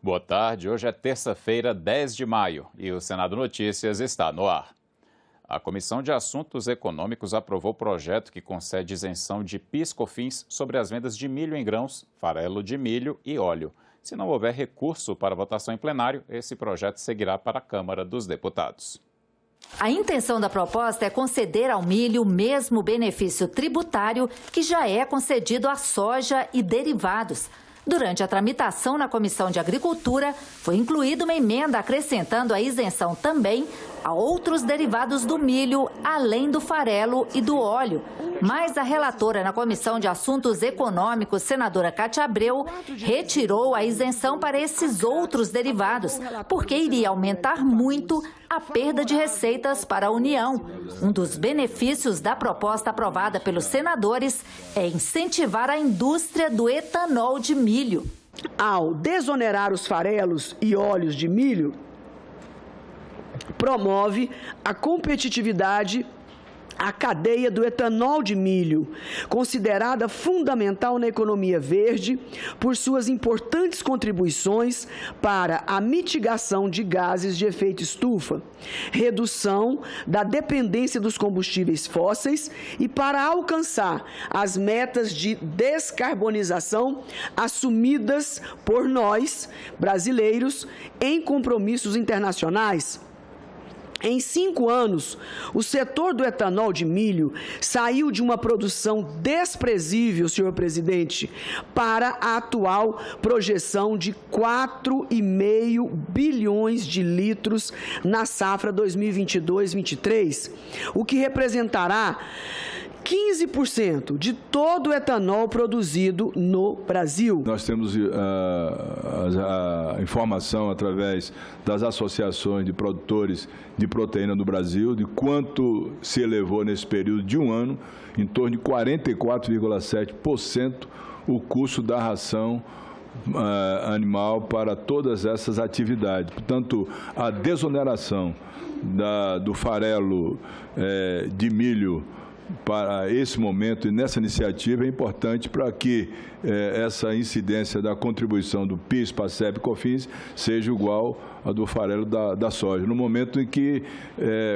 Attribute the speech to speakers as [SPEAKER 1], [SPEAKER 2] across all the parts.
[SPEAKER 1] Boa tarde, hoje é terça-feira, 10 de maio e o Senado Notícias está no ar. A Comissão de Assuntos Econômicos aprovou o projeto que concede isenção de PIS/COFINS sobre as vendas de milho em grãos, farelo de milho e óleo. Se não houver recurso para votação em plenário, esse projeto seguirá para a Câmara dos Deputados.
[SPEAKER 2] A intenção da proposta é conceder ao milho o mesmo benefício tributário que já é concedido à soja e derivados. Durante a tramitação na Comissão de Agricultura, foi incluída uma emenda acrescentando a isenção também a outros derivados do milho, além do farelo e do óleo. Mas a relatora na Comissão de Assuntos Econômicos, senadora Cátia Abreu, retirou a isenção para esses outros derivados, porque iria aumentar muito a perda de receitas para a União. Um dos benefícios da proposta aprovada pelos senadores é incentivar a indústria do etanol de milho.
[SPEAKER 3] Ao desonerar os farelos e óleos de milho, promove a competitividade a cadeia do etanol de milho, considerada fundamental na economia verde por suas importantes contribuições para a mitigação de gases de efeito estufa, redução da dependência dos combustíveis fósseis e para alcançar as metas de descarbonização assumidas por nós, brasileiros, em compromissos internacionais. Em 5 anos, o setor do etanol de milho saiu de uma produção desprezível, senhor presidente, para a atual projeção de 4,5 bilhões de litros na safra 2022-23, o que representará 15% de todo o etanol produzido no Brasil.
[SPEAKER 4] Nós temos a informação através das associações de produtores de proteína no Brasil, de quanto se elevou nesse período de um ano, em torno de 44,7% o custo da ração animal para todas essas atividades. Portanto, a desoneração do farelo de milho para esse momento e nessa iniciativa é importante para que essa incidência da contribuição do PIS, PASEP e COFINS seja igual à do farelo da soja, no momento em que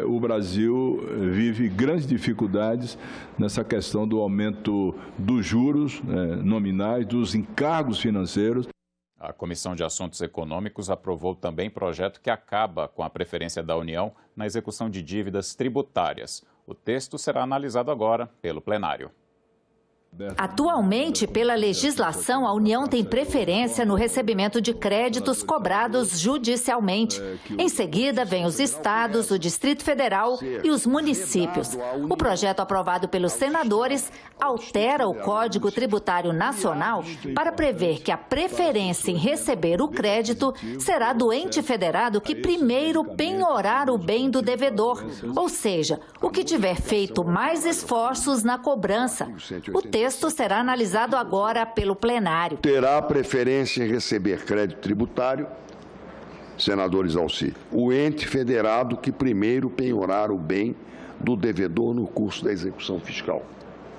[SPEAKER 4] o Brasil vive grandes dificuldades nessa questão do aumento dos juros nominais, dos encargos financeiros.
[SPEAKER 1] A Comissão de Assuntos Econômicos aprovou também projeto que acaba com a preferência da União na execução de dívidas tributárias. O texto será analisado agora pelo plenário.
[SPEAKER 2] Atualmente, pela legislação, a União tem preferência no recebimento de créditos cobrados judicialmente. Em seguida, vêm os estados, o Distrito Federal e os municípios. O projeto aprovado pelos senadores altera o Código Tributário Nacional para prever que a preferência em receber o crédito será do ente federado que primeiro penhorar o bem do devedor, ou seja, o que tiver feito mais esforços na cobrança. O texto será analisado agora pelo plenário.
[SPEAKER 5] Terá preferência em receber crédito tributário, senadores Alci, o ente federado que primeiro penhorar o bem do devedor no curso da execução fiscal,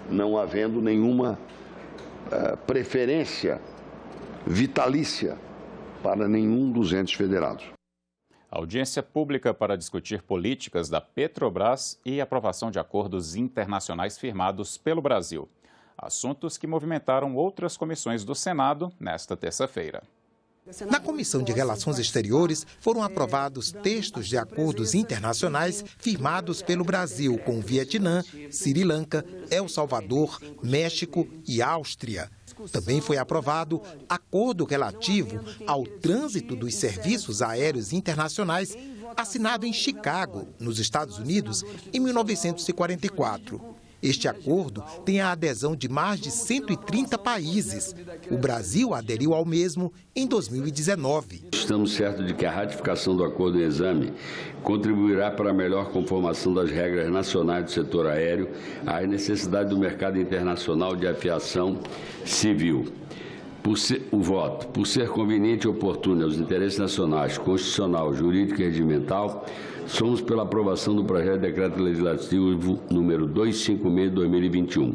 [SPEAKER 5] não havendo nenhuma preferência vitalícia para nenhum dos entes federados.
[SPEAKER 1] Audiência pública para discutir políticas da Petrobras e aprovação de acordos internacionais firmados pelo Brasil. Assuntos que movimentaram outras comissões do Senado nesta terça-feira.
[SPEAKER 6] Na Comissão de Relações Exteriores, foram aprovados textos de acordos internacionais firmados pelo Brasil com o Vietnã, Sri Lanka, El Salvador, México e Áustria. Também foi aprovado acordo relativo ao trânsito dos serviços aéreos internacionais, assinado em Chicago, nos Estados Unidos, em 1944. Este acordo tem a adesão de mais de 130 países. O Brasil aderiu ao mesmo em 2019.
[SPEAKER 7] Estamos certos de que a ratificação do acordo em exame contribuirá para a melhor conformação das regras nacionais do setor aéreo às necessidades do mercado internacional de aviação civil. Por ser conveniente e oportuno aos interesses nacionais, constitucional, jurídico e regimental, somos pela aprovação do projeto de decreto legislativo número 256/2021.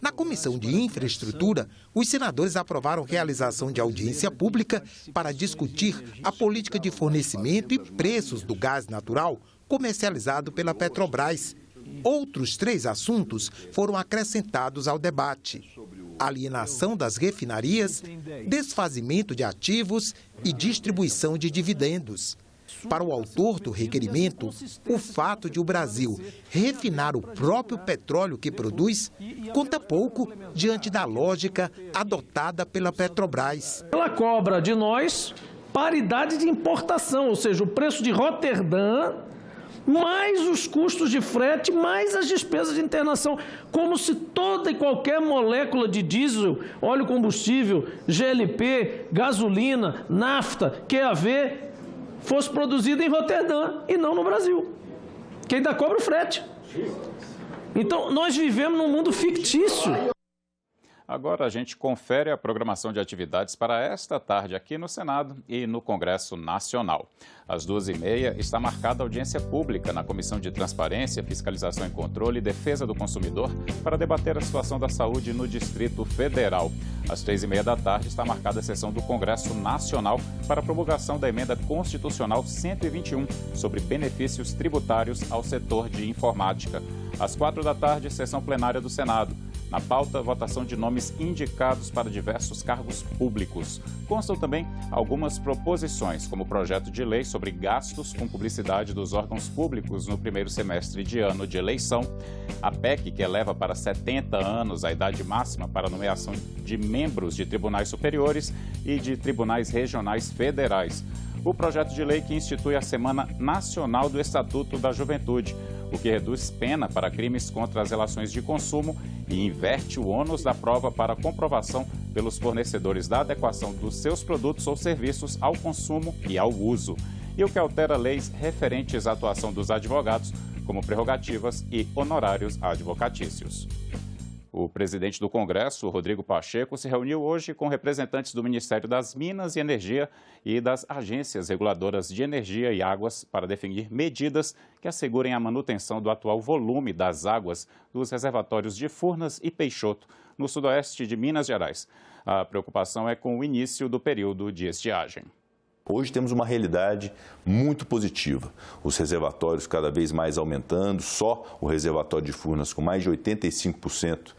[SPEAKER 6] Na Comissão de Infraestrutura, os senadores aprovaram realização de audiência pública para discutir a política de fornecimento e preços do gás natural comercializado pela Petrobras. Outros 3 assuntos foram acrescentados ao debate: alienação das refinarias, desfazimento de ativos e distribuição de dividendos. Para o autor do requerimento, o fato de o Brasil refinar o próprio petróleo que produz conta pouco diante da lógica adotada pela Petrobras.
[SPEAKER 8] Ela cobra de nós paridade de importação, ou seja, o preço de Roterdã, mais os custos de frete, mais as despesas de internação, como se toda e qualquer molécula de diesel, óleo combustível, GLP, gasolina, nafta, QAV, fosse produzida em Roterdã e não no Brasil, que ainda cobra o frete. Então, nós vivemos num mundo fictício.
[SPEAKER 1] Agora a gente confere a programação de atividades para esta tarde aqui no Senado e no Congresso Nacional. Às 12h30 está marcada a audiência pública na Comissão de Transparência, Fiscalização e Controle e Defesa do Consumidor para debater a situação da saúde no Distrito Federal. Às 3h30 da tarde está marcada a sessão do Congresso Nacional para a promulgação da Emenda Constitucional 121 sobre benefícios tributários ao setor de informática. Às 4 da tarde, sessão plenária do Senado. Na pauta, votação de nomes indicados para diversos cargos públicos. Constam também algumas proposições, como o projeto de lei sobre gastos com publicidade dos órgãos públicos no primeiro semestre de ano de eleição, a PEC, que eleva para 70 anos a idade máxima para a nomeação de membros de tribunais superiores e de tribunais regionais federais, o projeto de lei que institui a Semana Nacional do Estatuto da Juventude, o que reduz pena para crimes contra as relações de consumo e inverte o ônus da prova para comprovação pelos fornecedores da adequação dos seus produtos ou serviços ao consumo e ao uso, e o que altera leis referentes à atuação dos advogados, como prerrogativas e honorários advocatícios. O presidente do Congresso, Rodrigo Pacheco, se reuniu hoje com representantes do Ministério das Minas e Energia e das agências reguladoras de energia e águas para definir medidas que assegurem a manutenção do atual volume das águas dos reservatórios de Furnas e Peixoto, no sudoeste de Minas Gerais. A preocupação é com o início do período de estiagem.
[SPEAKER 9] Hoje temos uma realidade muito positiva. Os reservatórios cada vez mais aumentando, só o reservatório de Furnas com mais de 85%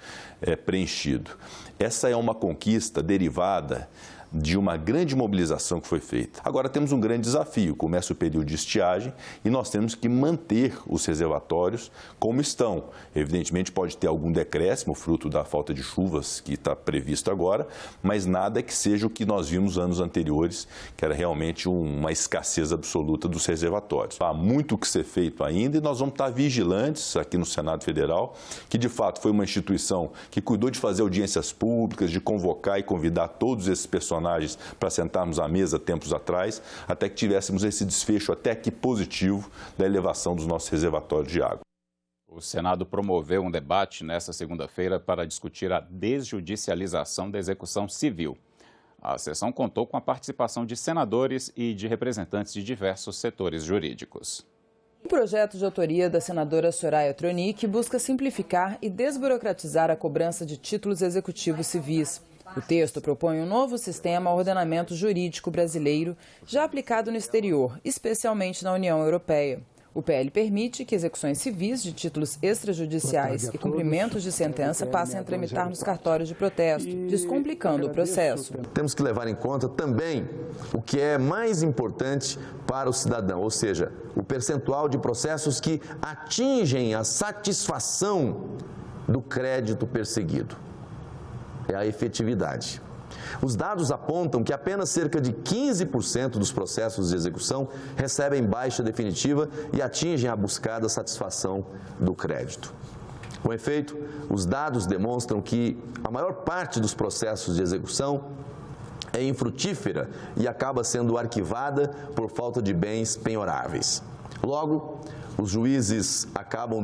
[SPEAKER 9] preenchido. Essa é uma conquista derivada de uma grande mobilização que foi feita. Agora temos um grande desafio, começa o período de estiagem e nós temos que manter os reservatórios como estão. Evidentemente pode ter algum decréscimo, fruto da falta de chuvas que está previsto agora, mas nada que seja o que nós vimos anos anteriores, que era realmente uma escassez absoluta dos reservatórios. Há muito que ser feito ainda e nós vamos estar vigilantes aqui no Senado Federal, que de fato foi uma instituição que cuidou de fazer audiências públicas, de convocar e convidar todos esses personagens para sentarmos à mesa tempos atrás, até que tivéssemos esse desfecho até que positivo da elevação dos nossos reservatórios de água.
[SPEAKER 1] O Senado promoveu um debate nesta segunda-feira para discutir a desjudicialização da execução civil. A sessão contou com a participação de senadores e de representantes de diversos setores jurídicos.
[SPEAKER 10] O projeto de autoria da senadora Soraya Tronic busca simplificar e desburocratizar a cobrança de títulos executivos civis. O texto propõe um novo sistema ao ordenamento jurídico brasileiro, já aplicado no exterior, especialmente na União Europeia. O PL permite que execuções civis de títulos extrajudiciais e cumprimentos de sentença passem a tramitar nos cartórios de protesto, descomplicando o processo.
[SPEAKER 11] Temos que levar em conta também o que é mais importante para o cidadão, ou seja, o percentual de processos que atingem a satisfação do crédito perseguido. É a efetividade. Os dados apontam que apenas cerca de 15% dos processos de execução recebem baixa definitiva e atingem a buscada satisfação do crédito. Com efeito, os dados demonstram que a maior parte dos processos de execução é infrutífera e acaba sendo arquivada por falta de bens penhoráveis. Logo, os juízes acabam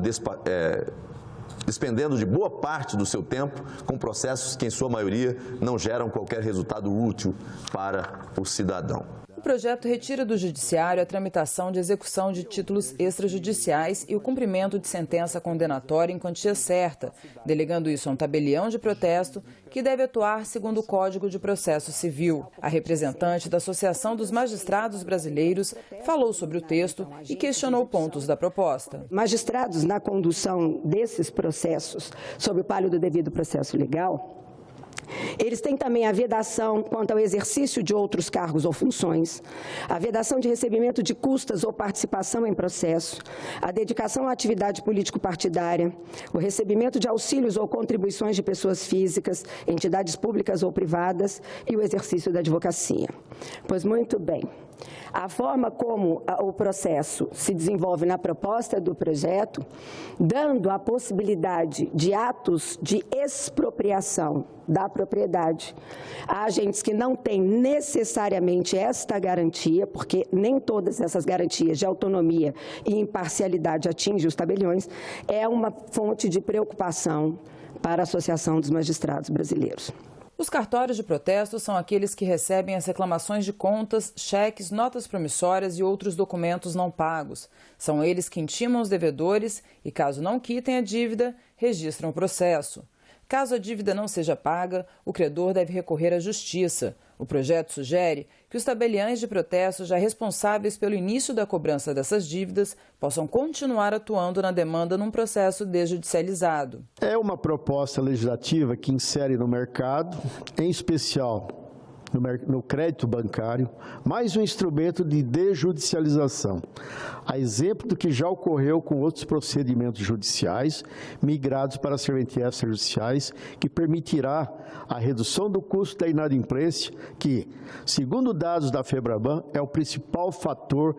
[SPEAKER 11] despendendo de boa parte do seu tempo com processos que, em sua maioria, não geram qualquer resultado útil para o cidadão.
[SPEAKER 10] O projeto retira do Judiciário a tramitação de execução de títulos extrajudiciais e o cumprimento de sentença condenatória em quantia certa, delegando isso a um tabelião de protesto que deve atuar segundo o Código de Processo Civil. A representante da Associação dos Magistrados Brasileiros falou sobre o texto e questionou pontos da proposta.
[SPEAKER 12] Magistrados, na condução desses processos sob o palio do devido processo legal, eles têm também a vedação quanto ao exercício de outros cargos ou funções, a vedação de recebimento de custas ou participação em processo, a dedicação à atividade político-partidária, o recebimento de auxílios ou contribuições de pessoas físicas, entidades públicas ou privadas e o exercício da advocacia. Pois muito bem. A forma como o processo se desenvolve na proposta do projeto, dando a possibilidade de atos de expropriação da propriedade a agentes que não têm necessariamente esta garantia, porque nem todas essas garantias de autonomia e imparcialidade atingem os tabeliões, é uma fonte de preocupação para a Associação dos Magistrados Brasileiros.
[SPEAKER 10] Os cartórios de protesto são aqueles que recebem as reclamações de contas, cheques, notas promissórias e outros documentos não pagos. São eles que intimam os devedores e, caso não quitem a dívida, registram o processo. Caso a dívida não seja paga, o credor deve recorrer à justiça. O projeto sugere que os tabeliães de protesto já responsáveis pelo início da cobrança dessas dívidas possam continuar atuando na demanda num processo desjudicializado.
[SPEAKER 13] É uma proposta legislativa que insere no mercado, em especial no crédito bancário, mais um instrumento de desjudicialização, a exemplo do que já ocorreu com outros procedimentos judiciais migrados para serventias extrajudiciais, que permitirá a redução do custo da inadimplência, que, segundo dados da FEBRABAN, é o principal fator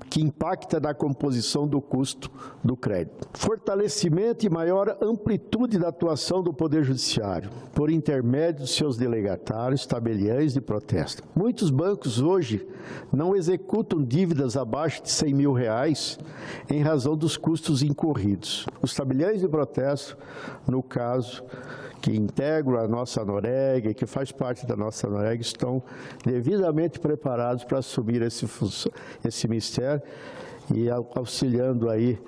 [SPEAKER 13] que impacta na composição do custo do crédito. Fortalecimento e maior amplitude da atuação do Poder Judiciário, por intermédio de seus delegatários, tabeliães de protesto. Muitos bancos hoje não executam dívidas abaixo de R$100 mil em razão dos custos incorridos. Os tabeliães de protesto, no caso, que integram a nossa Noreg, que faz parte da nossa Noreg, estão devidamente preparados para assumir esse mistério e auxiliando aí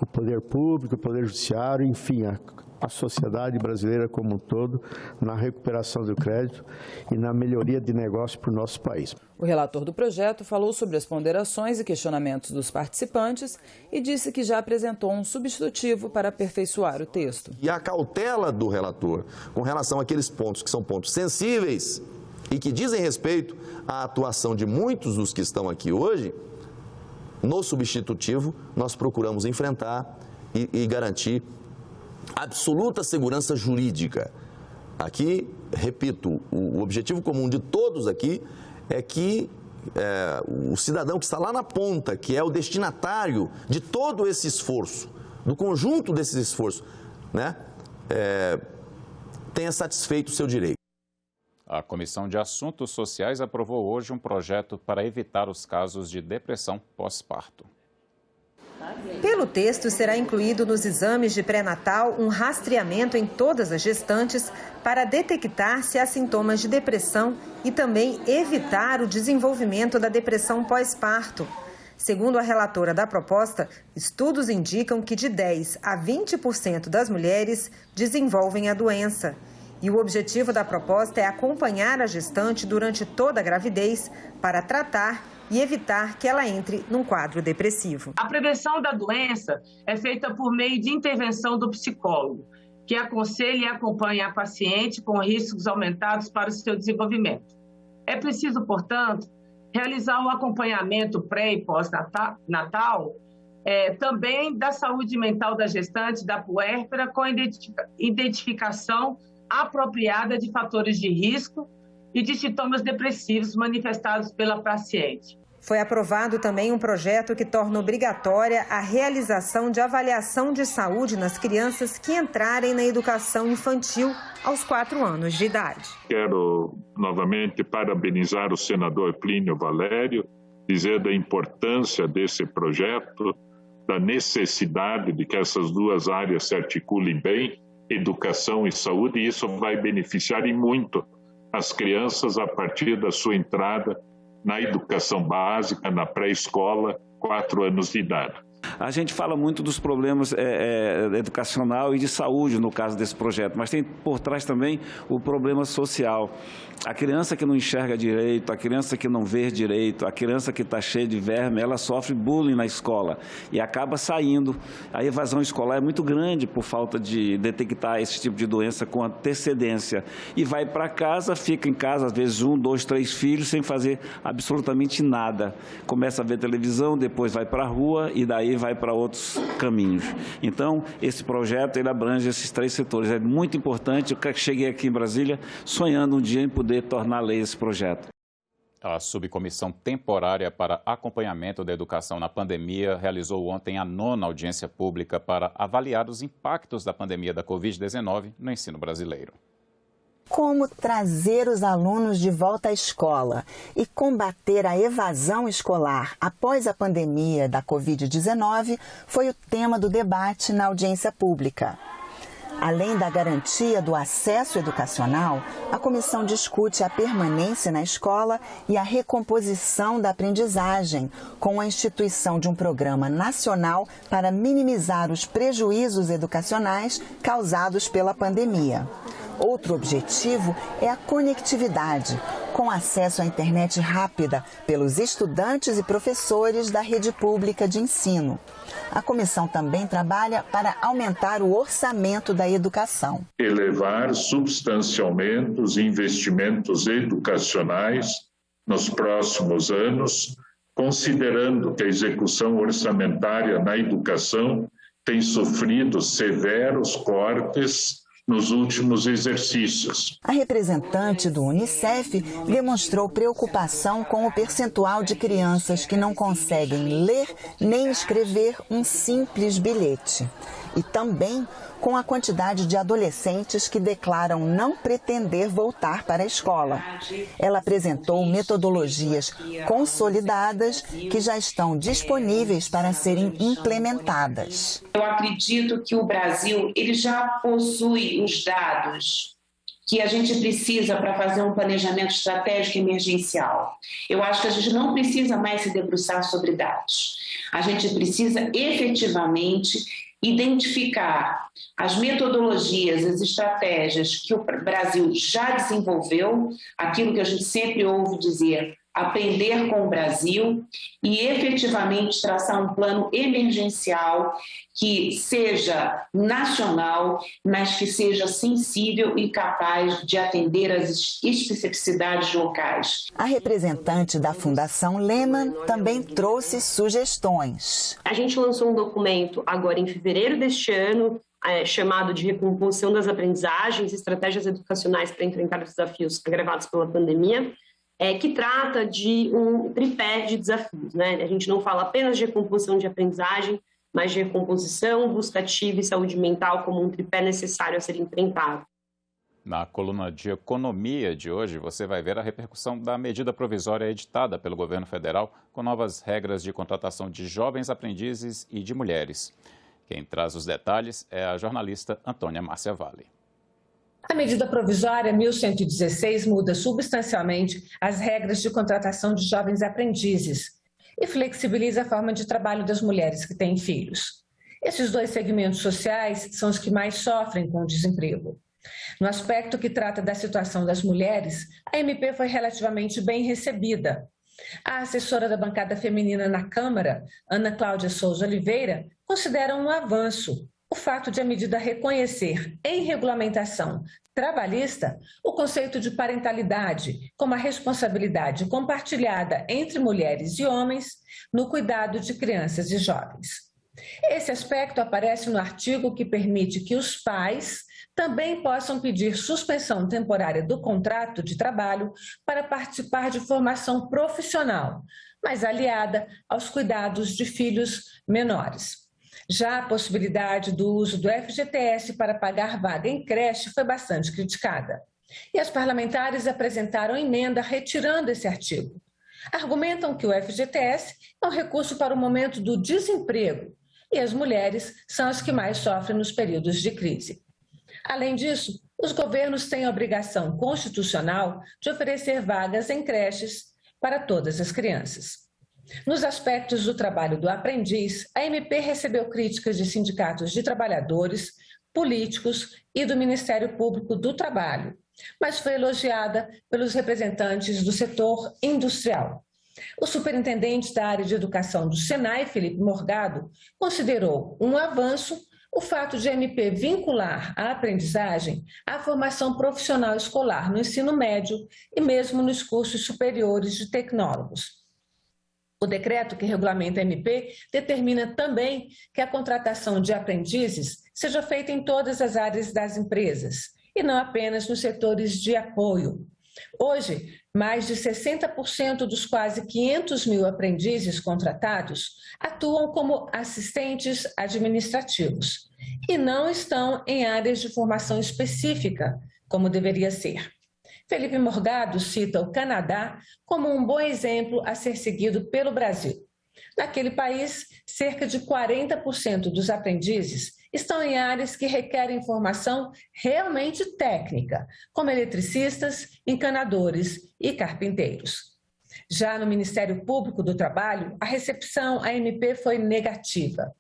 [SPEAKER 13] o poder público, o poder judiciário, enfim, a sociedade brasileira como um todo na recuperação do crédito e na melhoria de negócio para o nosso país.
[SPEAKER 10] O relator do projeto falou sobre as ponderações e questionamentos dos participantes e disse que já apresentou um substitutivo para aperfeiçoar o texto.
[SPEAKER 11] E a cautela do relator com relação àqueles pontos que são pontos sensíveis e que dizem respeito à atuação de muitos dos que estão aqui hoje, no substitutivo nós procuramos enfrentar e garantir absoluta segurança jurídica. Aqui, repito, o objetivo comum de todos aqui é que o cidadão que está lá na ponta, que é o destinatário de todo esse esforço, do conjunto desses esforços, né, tenha satisfeito o seu direito.
[SPEAKER 1] A Comissão de Assuntos Sociais aprovou hoje um projeto para evitar os casos de depressão pós-parto.
[SPEAKER 14] Pelo texto, será incluído nos exames de pré-natal um rastreamento em todas as gestantes para detectar se há sintomas de depressão e também evitar o desenvolvimento da depressão pós-parto. Segundo a relatora da proposta, estudos indicam que de 10% a 20% das mulheres desenvolvem a doença. E o objetivo da proposta é acompanhar a gestante durante toda a gravidez para tratar e evitar que ela entre num quadro depressivo.
[SPEAKER 15] A prevenção da doença é feita por meio de intervenção do psicólogo, que aconselha e acompanha a paciente com riscos aumentados para o seu desenvolvimento. É preciso, portanto, realizar um acompanhamento pré- e pós-natal, também da saúde mental da gestante, da puérpera, com identificação apropriada de fatores de risco e de sintomas depressivos manifestados pela paciente.
[SPEAKER 14] Foi aprovado também um projeto que torna obrigatória a realização de avaliação de saúde nas crianças que entrarem na educação infantil aos 4 anos de idade.
[SPEAKER 16] Quero novamente parabenizar o senador Plínio Valério, dizer da importância desse projeto, da necessidade de que essas duas áreas se articulem bem, educação e saúde, e isso vai beneficiar e muito as crianças a partir da sua entrada na educação básica, na pré-escola, 4 anos de idade.
[SPEAKER 17] A gente fala muito dos problemas educacional e de saúde no caso desse projeto, mas tem por trás também o problema social. A criança que não enxerga direito, a criança que não vê direito, a criança que está cheia de verme, ela sofre bullying na escola e acaba saindo. A evasão escolar é muito grande por falta de detectar esse tipo de doença com antecedência. E vai para casa, fica em casa, às vezes 1, 2, 3 filhos, sem fazer absolutamente nada. Começa a ver televisão, depois vai para a rua e daí vai para outros caminhos. Então, esse projeto ele abrange esses 3 setores. É muito importante. Eu cheguei aqui em Brasília sonhando um dia em poder tornar lei esse projeto.
[SPEAKER 1] A subcomissão temporária para acompanhamento da educação na pandemia realizou ontem a 9ª audiência pública para avaliar os impactos da pandemia da Covid-19 no ensino brasileiro.
[SPEAKER 18] Como trazer os alunos de volta à escola e combater a evasão escolar após a pandemia da Covid-19 foi o tema do debate na audiência pública. Além da garantia do acesso educacional, a comissão discute a permanência na escola e a recomposição da aprendizagem, com a instituição de um programa nacional para minimizar os prejuízos educacionais causados pela pandemia. Outro objetivo é a conectividade, com acesso à internet rápida pelos estudantes e professores da rede pública de ensino. A comissão também trabalha para aumentar o orçamento da educação.
[SPEAKER 16] Elevar substancialmente os investimentos educacionais nos próximos anos, considerando que a execução orçamentária na educação tem sofrido severos cortes nos últimos exercícios.
[SPEAKER 18] A representante do Unicef demonstrou preocupação com o percentual de crianças que não conseguem ler nem escrever um simples bilhete. E também com a quantidade de adolescentes que declaram não pretender voltar para a escola. Ela apresentou metodologias consolidadas que já estão disponíveis para serem implementadas.
[SPEAKER 19] Eu acredito que o Brasil ele já possui os dados que a gente precisa para fazer um planejamento estratégico emergencial. Eu acho que a gente não precisa mais se debruçar sobre dados. A gente precisa efetivamente identificar as metodologias, as estratégias que o Brasil já desenvolveu, aquilo que a gente sempre ouve dizer, aprender com o Brasil, e efetivamente traçar um plano emergencial que seja nacional, mas que seja sensível e capaz de atender às especificidades locais.
[SPEAKER 18] A representante da Fundação Lehman também trouxe sugestões.
[SPEAKER 20] A gente lançou um documento agora em fevereiro deste ano, chamado de Recomposição das Aprendizagens e Estratégias Educacionais para Enfrentar os Desafios Agravados pela Pandemia, que trata de um tripé de desafios, né? A gente não fala apenas de recomposição de aprendizagem, mas de recomposição, busca ativa e saúde mental como um tripé necessário a ser enfrentado.
[SPEAKER 1] Na coluna de economia de hoje, você vai ver a repercussão da medida provisória editada pelo governo federal com novas regras de contratação de jovens aprendizes e de mulheres. Quem traz os detalhes é a jornalista Antônia Márcia Vale.
[SPEAKER 21] A medida provisória 1116 muda substancialmente as regras de contratação de jovens aprendizes e flexibiliza a forma de trabalho das mulheres que têm filhos. Esses 2 segmentos sociais são os que mais sofrem com o desemprego. No aspecto que trata da situação das mulheres, a MP foi relativamente bem recebida. A assessora da bancada feminina na Câmara, Ana Cláudia Souza Oliveira, considera um avanço o fato de a medida reconhecer em regulamentação trabalhista o conceito de parentalidade como a responsabilidade compartilhada entre mulheres e homens no cuidado de crianças e jovens. Esse aspecto aparece no artigo que permite que os pais também possam pedir suspensão temporária do contrato de trabalho para participar de formação profissional, mas aliada aos cuidados de filhos menores. Já a possibilidade do uso do FGTS para pagar vaga em creche foi bastante criticada. E as parlamentares apresentaram emenda retirando esse artigo. Argumentam que o FGTS é um recurso para o momento do desemprego e as mulheres são as que mais sofrem nos períodos de crise. Além disso, os governos têm a obrigação constitucional de oferecer vagas em creches para todas as crianças. Nos aspectos do trabalho do aprendiz, a MP recebeu críticas de sindicatos de trabalhadores, políticos e do Ministério Público do Trabalho, mas foi elogiada pelos representantes do setor industrial. O superintendente da área de educação do Senai, Felipe Morgado, considerou um avanço o fato de a MP vincular a aprendizagem à formação profissional escolar no ensino médio e mesmo nos cursos superiores de tecnólogos. O decreto que regulamenta a MP determina também que a contratação de aprendizes seja feita em todas as áreas das empresas e não apenas nos setores de apoio. Hoje, mais de 60% dos quase 500 mil aprendizes contratados atuam como assistentes administrativos e não estão em áreas de formação específica, como deveria ser. Felipe Morgado cita o Canadá como um bom exemplo a ser seguido pelo Brasil. Naquele país, cerca de 40% dos aprendizes estão em áreas que requerem formação realmente técnica, como eletricistas, encanadores e carpinteiros. Já no Ministério Público do Trabalho, a recepção à MP foi negativa.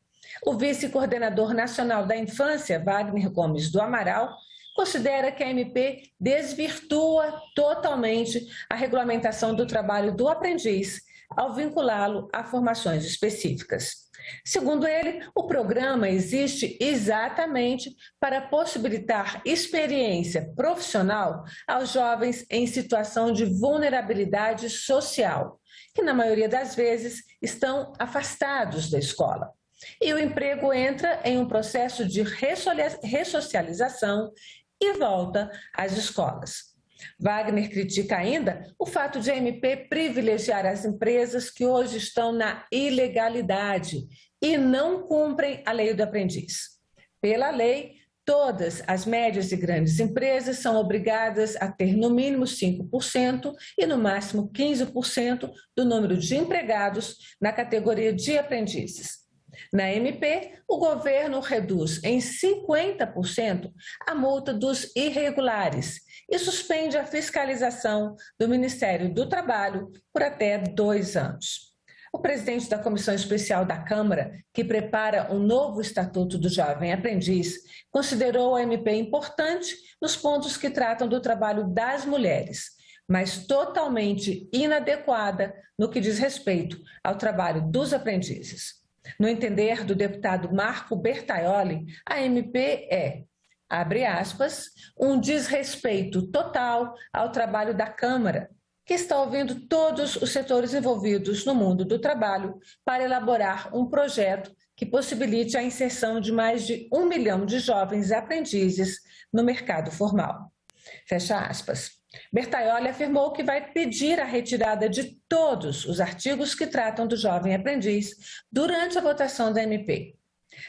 [SPEAKER 21] O vice-coordenador nacional da Infância, Wagner Gomes do Amaral, considera que a MP desvirtua totalmente a regulamentação do trabalho do aprendiz ao vinculá-lo a formações específicas. Segundo ele, o programa existe exatamente para possibilitar experiência profissional aos jovens em situação de vulnerabilidade social, que na maioria das vezes estão afastados da escola. E o emprego entra em um processo de ressocialização e volta às escolas. Wagner critica ainda o fato de a MP privilegiar as empresas que hoje estão na ilegalidade e não cumprem a lei do aprendiz. Pela lei, todas as médias e grandes empresas são obrigadas a ter no mínimo 5% e no máximo 15% do número de empregados na categoria de aprendizes. Na MP, o governo reduz em 50% a multa dos irregulares e suspende a fiscalização do Ministério do Trabalho por até 2 anos. O presidente da Comissão Especial da Câmara, que prepara um novo Estatuto do Jovem Aprendiz, considerou a MP importante nos pontos que tratam do trabalho das mulheres, mas totalmente inadequada no que diz respeito ao trabalho dos aprendizes. No entender do deputado Marco Bertaioli, a MP é, abre aspas, um desrespeito total ao trabalho da Câmara, que está ouvindo todos os setores envolvidos no mundo do trabalho para elaborar um projeto que possibilite a inserção de mais de 1 milhão de jovens aprendizes no mercado formal. Fecha aspas. Bertaioli afirmou que vai pedir a retirada de todos os artigos que tratam do jovem aprendiz durante a votação da MP.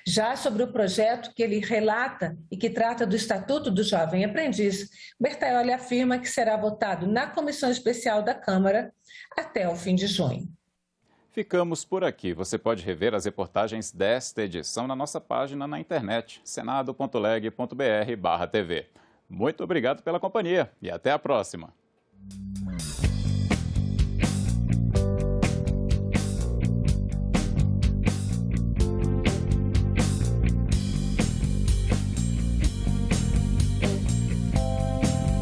[SPEAKER 21] Já sobre o projeto que ele relata e que trata do Estatuto do Jovem Aprendiz, Bertaioli afirma que será votado na Comissão Especial da Câmara até o fim de junho.
[SPEAKER 1] Ficamos por aqui. Você pode rever as reportagens desta edição na nossa página na internet, senado.leg.br/tv. Muito obrigado pela companhia e até a próxima.